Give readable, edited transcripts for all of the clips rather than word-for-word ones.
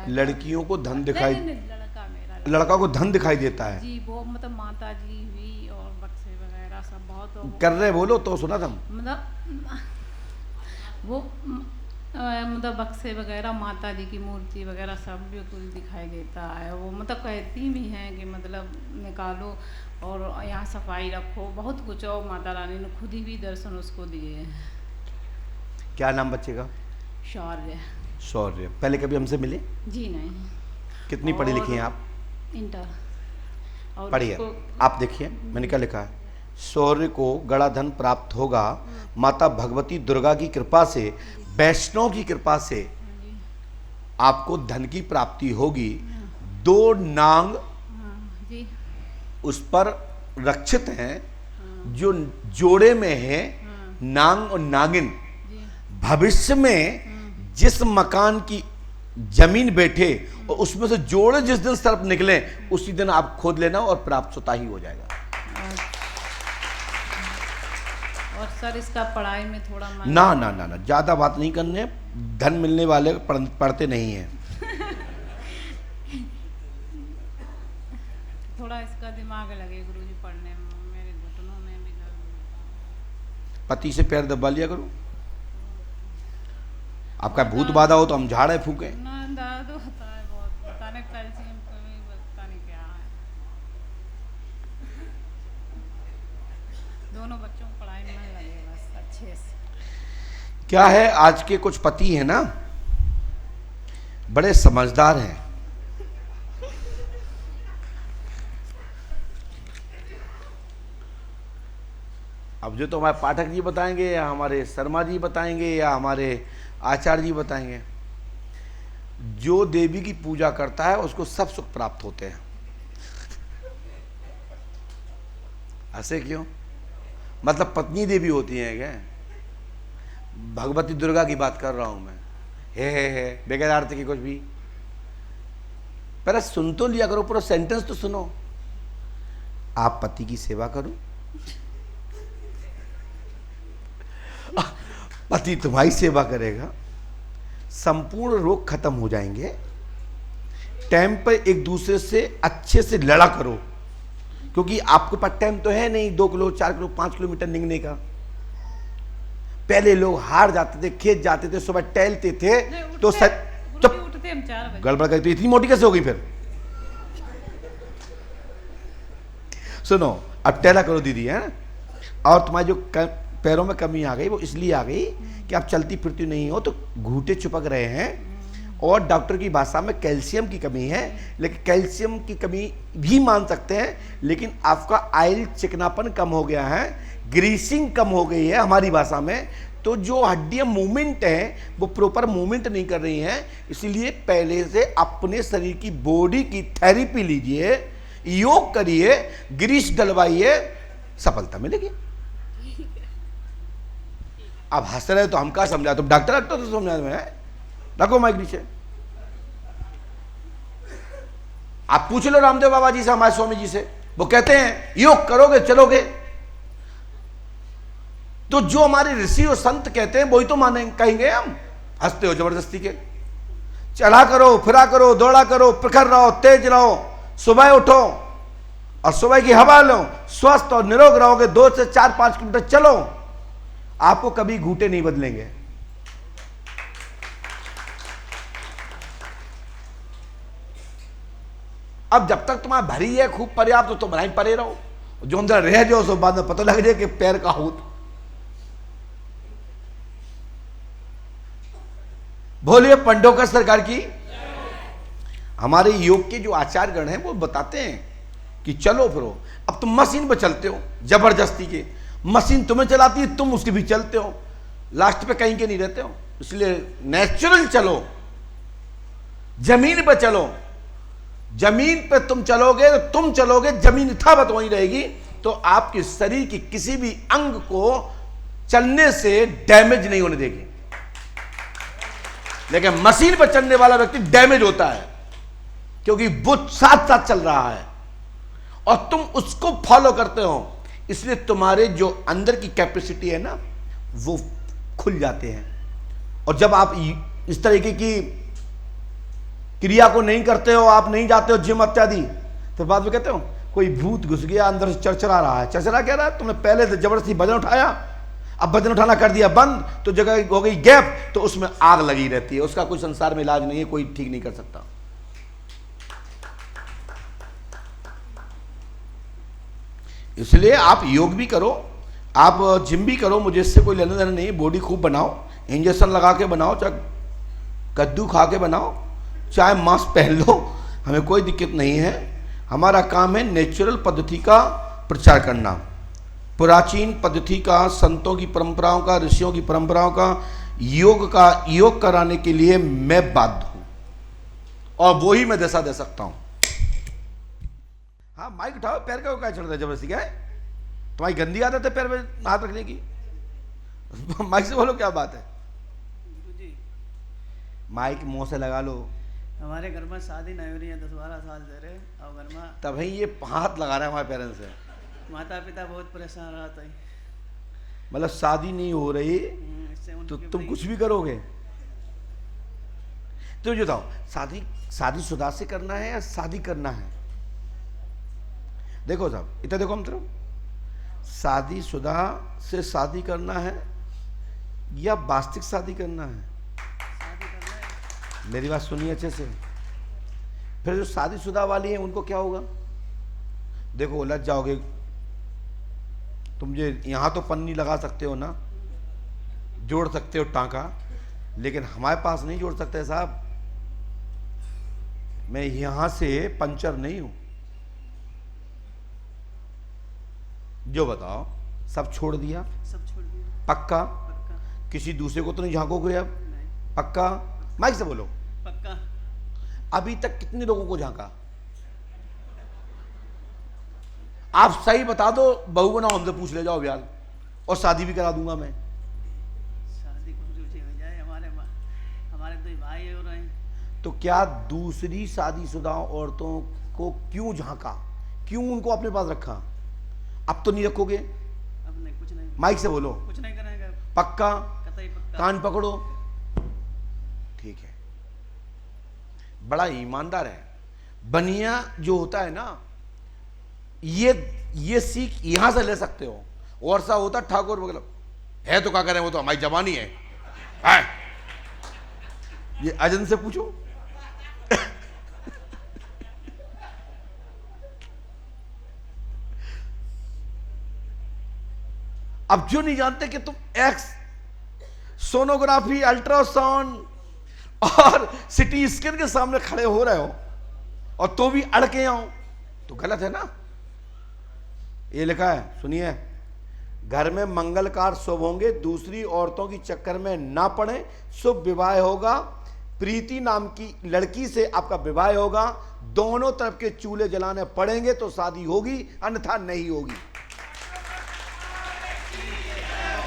है। लड़कियों को धन दिखाई, नहीं, लड़का मेरा लड़का को धन दिखाई देता है जी, वो मतलब माता जी हुई और बक्से वगैरह सब बहुत कर रहे, बोलो तो सुना था। मतलब वो मतलब बक्से वगैरह माता जी की मूर्ति वगैरह सब बिल्कुल दिखाई देता है। वो मतलब कहती भी हैं कि मतलब निकालो और यहाँ सफाई रखो, बहुत कुछ। और माता रानी ने खुद ही भी दर्शन उसको दिए हैं। क्या नाम बच्चे का? शौर्य। शौर्य। पहले कभी हमसे मिले? जी नहीं। कितनी पढ़ी लिखी हैं आप? इंटर। और पढ़िए, उसको आप देखिए मैंने क्या लिखा है। शौर्य को गड़ा धन प्राप्त होगा, माता भगवती दुर्गा की कृपा से, वैष्णव की कृपा से आपको धन की प्राप्ति होगी। 2 नांग जी उस पर रक्षित हैं, जो जोड़े में है नांग और नागिन। जी भविष्य में जिस मकान की जमीन बैठे और उसमें से जोड़े जिस दिन सर्प निकले, उसी दिन आप खोद लेना और प्राप्त स्वतः ही हो जाएगा। और सर इसका पढ़ाई में थोड़ा मन ना ना ना ना, ज्यादा बात नहीं करने। धन मिलने वाले पढ़ते नहीं हैं। थोड़ा इसका दिमाग लगे गुरुजी पढ़ने में। मेरे घुटनों में भी दर्द होता है। पति से पैर दबा लिया करो। आपका भूत बाधा हो तो हम झाड़े फूके। ना दर्द होता है बहुत, पता नहीं कैल्शियम कमी, पता नहीं क्या है। दोनों बच्चों को पढ़ाई में मन लगे बस अच्छे से। क्या है, आज के कुछ पति हैं ना, बड़े समझदार हैं। अब जो तो हमारे पाठक जी बताएंगे या हमारे शर्मा जी बताएंगे या हमारे आचार्य जी बताएंगे, जो देवी की पूजा करता है उसको सब सुख प्राप्त होते हैं। ऐसे क्यों? मतलब पत्नी देवी होती हैं क्या? भगवती दुर्गा की बात कर रहा हूं मैं। हे बगैर अर्थ की कुछ भी। पहले सुन तो लिया करो, पूरा सेंटेंस तो सुनो। आप पति की सेवा करो, पति तुम्हारी सेवा करेगा, संपूर्ण रोग खत्म हो जाएंगे। टाइम पर एक दूसरे से अच्छे से लड़ा करो, क्योंकि आपके पास टाइम तो है नहीं 2 किलो 4 किलो 5 किलोमीटर निकलने का। पहले लोग हार जाते थे, खेत जाते थे, सुबह टहलते थे तो उठते हम 4 बजे। गड़बड़ करती, इतनी मोटी कैसे हो गई फिर? सुनो, अब टहला करो दीदी, है। और तुम्हारी जो पैरों में कमी आ गई वो इसलिए आ गई कि आप चलती फिरती नहीं हो, तो घूंटे चिपक रहे हैं। और डॉक्टर की भाषा में कैल्शियम की कमी है, लेकिन कैल्शियम की कमी भी मान सकते हैं, लेकिन आपका आयल चिकनापन कम हो गया है, ग्रीसिंग कम हो गई है हमारी भाषा में। तो जो हड्डियां मूवमेंट है वो प्रॉपर मूवमेंट नहीं कर रही हैं, इसलिए पहले से अपने शरीर की बॉडी की थेरेपी लीजिए, योग करिए, ग्रीस डलवाइए, सफलता मिलेगी। अब हंस रहे तो हम क्या समझा, तुम डॉक्टर तो समझा में। रखो माइक नीचे। आप पूछ लो रामदेव बाबा जी से, हमारे स्वामी जी से, वो कहते हैं योग करोगे चलोगे। तो जो हमारे ऋषि और संत कहते हैं वही तो मानेंगे, कहेंगे हम। हंसते हो जबरदस्ती के। चला करो, फिरा करो, दौड़ा करो, प्रखर रहो, तेज रहो, सुबह उठो और सुबह की हवा लो, स्वस्थ और निरोग रहोगे। 2 से 4-5 किलोमीटर चलो, आपको कभी घूंटे नहीं बदलेंगे। अब जब तक तुम्हारा भरी है खूब पर्याप्त, तो तुम भराई परे रहो। जो अंदर रह जाओ सो बाद में पता लग जाए कि पैर का हूत। बोलिए पंडोकर सरकार की। हमारे योग के जो आचार्यगण हैं वो बताते हैं कि चलो फिरो। अब तुम मशीन पर चलते हो जबरदस्ती के, मशीन तुम्हें चलाती है, तुम उसके भी चलते हो, लास्ट पे कहीं के नहीं रहते हो। इसलिए नेचुरल चलो, जमीन पे चलो। जमीन पे तुम चलोगे तो तुम चलोगे, जमीन यथावत वहीं रहेगी, तो आपके शरीर की किसी भी अंग को चलने से डैमेज नहीं होने देगी। लेकिन मशीन पर चलने वाला व्यक्ति डैमेज होता है, क्योंकि वो साथ साथ चल रहा है और तुम उसको फॉलो करते हो। इसलिए तुम्हारे जो अंदर की कैपेसिटी है ना, वो खुल जाते हैं। और जब आप इस तरीके की क्रिया को नहीं करते हो, आप नहीं जाते हो जिम इत्यादि, तो बाद में कहते हो कोई भूत घुस गया अंदर से, चरचरा रहा है। चरचरा क्या रहा है? तुमने पहले से जबरदस्ती वजन उठाया, अब वजन उठाना कर दिया बंद, तो जगह हो गई गैप, तो उसमें आग लगी रहती है। उसका कोई संसार में इलाज नहीं है, कोई ठीक नहीं कर सकता। इसलिए आप योग भी करो, आप जिम भी करो, मुझे इससे कोई लेना देना नहीं। बॉडी खूब बनाओ, इंजेक्शन लगा के बनाओ, चाहे कद्दू खा के बनाओ, चाहे मास्क पहन लो, हमें कोई दिक्कत नहीं है। हमारा काम है नेचुरल पद्धति का प्रचार करना, प्राचीन पद्धति का, संतों की परंपराओं का, ऋषियों की परंपराओं का, योग कराने के लिए मैं बाध्य हूं, और वो ही मैं दिशा दे सकता हूं। हाँ, माइक उठाओ, पैर का क्या चढ़ रहा है जबरदस्ती? क्या है तुम्हारी गंदी आदत है पैर में हाथ रखने की? माइक से बोलो, क्या बात है? जी, माइक मुंह से लगा लो। हमारे घर में शादी नहीं हो रही है, 10-12 साल से रहे, और घर में तभी ये हाथ लगा रहा है हमारे पेरेंट्स से। माता पिता बहुत परेशान रहता है। मतलब शादी नहीं हो रही इससे तो उनकी तुम बड़ी- कुछ भी करोगे? तो ये बताओ, शादीशुदा से करना है या शादी करना है? देखो साहब, इतना देखो हम तरफ, शादीशुदा से शादी करना है या वास्तविक शादी करना है? शादी करना है। मेरी बात सुनिए अच्छे से। फिर जो शादीशुदा वाली है उनको क्या होगा? देखो, उलझ जाओगे तुम। ये यहां तो पन्नी लगा सकते हो ना, जोड़ सकते हो टांका, लेकिन हमारे पास नहीं जोड़ सकते साहब। मैं यहां से पंचर नहीं हूं। जो बताओ, सब छोड़ दिया? सब छोड़ दिया, पक्का? पक्का। किसी दूसरे को तो नहीं झांकोगे अब? नहीं, पक्का? माइक से बोलो। पक्का। अभी तक कितने लोगों को झांका? आप सही बता दो, बहू बनाओ, हमसे पूछ ले जाओ ब्याह, और शादी भी करा दूंगा मैं। शादी कुछ रुचि हो जाए, हमारे 2 भाई हो रहे हैं। तो क्या दूसरी शादीशुदा औरतों को क्यों झांका? क्यों उनको अपने पास रखा? अब तो नहीं रखोगे? अब नहीं, कुछ नहीं, माइक से बोलो। कुछ नहीं करेंगे, पक्का? कतई पक्का। कान पकड़ो। ठीक है, बड़ा ईमानदार है। बनिया जो होता है ना, ये सीख यहां से ले सकते हो। और सा होता ठाकुर मतलब है तो क्या करें, वो तो हमारी जवानी है। ये अजन से पूछो। अब जो नहीं जानते कि तुम एक्स, सोनोग्राफी, अल्ट्रासाउंड और सिटी स्कैन के सामने खड़े हो रहे हो और तो भी अड़के आओ, तो गलत है ना। ये लिखा है, सुनिए, घर में मंगलकार शुभ होंगे, दूसरी औरतों की चक्कर में ना पड़े, शुभ विवाह होगा, प्रीति नाम की लड़की से आपका विवाह होगा, दोनों तरफ के चूल्हे जलाने पड़ेंगे तो शादी होगी, अन्यथा नहीं होगी।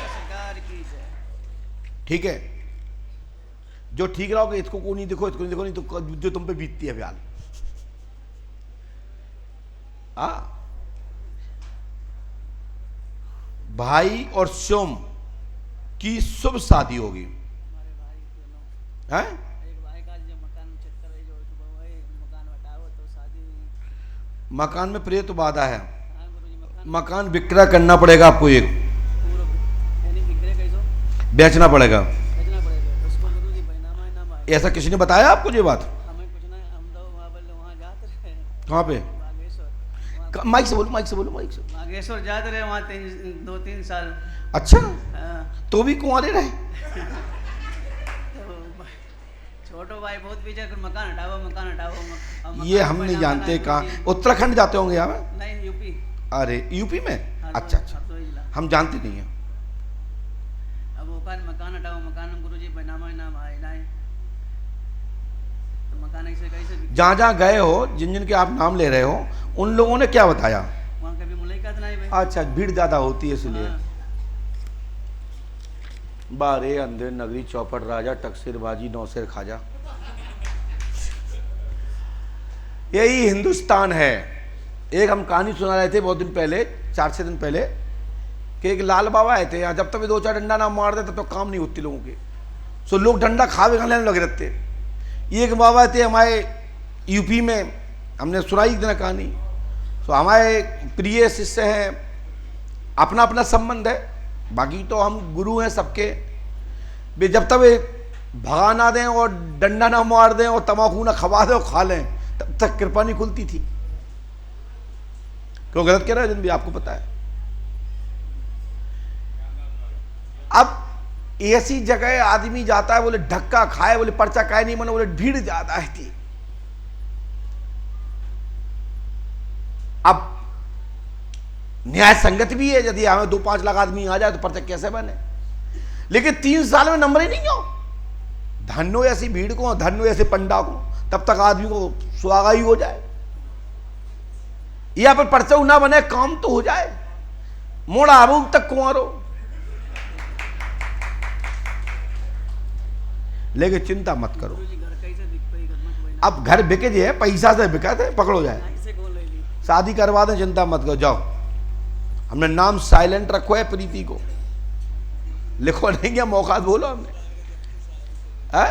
सरकार की जय। ठीक है, जो ठीक रहोगे, इसको को नहीं देखो, इसको नहीं देखो, नहीं तो जो तुम पे बीतती है ब्याल। भाई और सोम की शुभ शादी होगी। हमारे भाई दोनों, हैं? एक भाई का जो मकान में चक्कर है, जो वही मकान हटाओ तो शादी हुई। मकान में प्रेत बाधा है, हाँ गुरुजी, मकान मकान विक्रय करना पड़ेगा आपको, एक पूरा यानी बिगड़े कैसो बेचना पड़ेगा। बेचना पड़ेगा उसको गुरुजी, बैनामा है नाम है। ऐसा किसी ने बताया आपको ये बात? हमें कुछ नहीं, हम तो वहाँ जाते रहे, कहाँ पे? बागेश्वर। माइक से बोलो, माइक से बोलो, माइक से। बागेश्वर जाते रहे वहाँ 2-3 साल। अच्छा, हाँ, तो भी कुंवारे रहे? तो छोटो भाई बहुत पीछे, फिर मकान हटाओ, मकान हटाओ। ये हम नहीं जानते कहाँ। उत्तराखंड जाते होंगे यहाँ में? नहीं, यूपी। अरे यूपी में? अच्छा अच्छा, हरदोई जिला। हम जानते नहीं हैं। अब वो मकान हटाओ, मकान गुरुजी बैनामा नाम आए नहीं, तो मकान ऐसे कैसे जहाँ जहाँ गए हो, जिन जिन के आप नाम ले रहे हो, उन लोगों ने क्या बताया? वहाँ कभी मुलाकात नहीं भाई। अच्छा, भीड़ ज्यादा होती है इसलिए। हाँ, बारे अंधेर नगरी, चौपट राजा, टकसिर बाजी, नौसेर खाजा। यही हिंदुस्तान है। एक हम कहानी सुना रहे थे बहुत दिन पहले, 4-6 दिन पहले, कि एक लाल बाबा आए थे यहाँ। जब तक 2-4 डंडा ना मार दे तब तो काम नहीं होती लोगों के। सो लोग डंडा खावे खाने लगे रहते, एक बाबा थे हमारे यूपी में, हमने सुनाई इतना कहानी। तो हमारे प्रिय शिष्य हैं, अपना अपना संबंध है, बाकी तो हम गुरु हैं सबके। वे जब तक वे भगा ना दें और डंडा ना मार दें और तम्बाकू ना खवा दें और खा लें, तब तक कृपा नहीं खुलती थी। क्यों गलत कह रहा है भी आपको पता है। अब ऐसी जगह आदमी जाता है, बोले धक्का खाए, बोले पर्चा खाए नहीं मानो, बोले भीड़ ज्यादा है थी। अब न्याय संगत भी है, यदि हमें 2-5 लाख आदमी आ जाए तो पर्चा कैसे बने, लेकिन 3 साल में नंबर ही नहीं हो। धन्नो ऐसी भीड़ को, धन्नो ऐसे पंडा को, तब तक आदमी को सुहागा ही हो जाए। या पर पर्चा ना बने, काम तो हो जाए। मोड़ा आबू तक कुंवारो, लेकिन चिंता मत करो। अब घर बिके जे है, पैसा से बिका थे, पकड़ो जाए, शादी करवा दें, चिंता मत करो। जाओ, हमने नाम साइलेंट रखो है, प्रीति को लिखो नहीं क्या, मौका बोलो हमने है?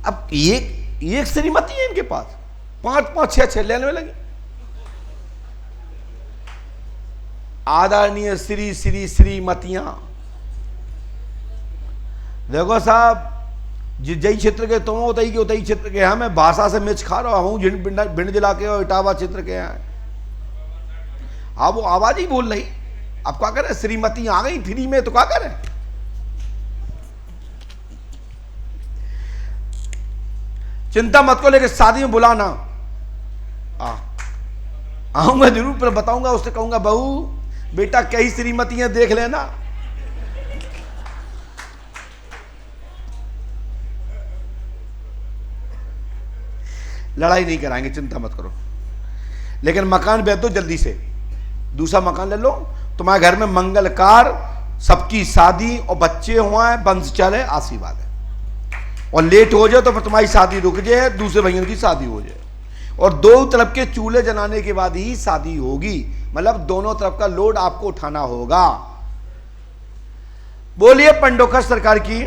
अब एक श्रीमती है इनके पास, 5-5, 6-6 लेने में लगी। आदरणीय श्री श्री श्रीमतियां, देखो साहब, जई क्षेत्र के तुम उतई के उतई क्षेत्र के, हमें भाषा से मिर्च खा रहा हूं, भिंड जिला के और इटावा क्षेत्र के हैं। हाँ, वो आवाज ही बोल रही। अब क्या करें, श्रीमती आ गई फ्री में तो क्या करें। चिंता मत करो, लेकिन शादी में बुलाना आऊंगा जरूर, पर बताऊंगा, उससे कहूंगा बहू बेटा कई श्रीमतियां देख लेना। लड़ाई नहीं कराएंगे, चिंता मत करो। लेकिन मकान बेच दो जल्दी से, दूसरा मकान ले लो। तुम्हारे घर में मंगलकार, सबकी शादी और बच्चे हुए, वंश चले, आशीर्वाद है। और लेट हो जाए तो फिर तुम्हारी शादी रुक जाए, दूसरे भैया की शादी हो जाए, और 2 तरफ के चूल्हे जलाने के बाद ही शादी होगी। मतलब दोनों तरफ का लोड आपको उठाना होगा। बोलिए पंडोखर सरकार की।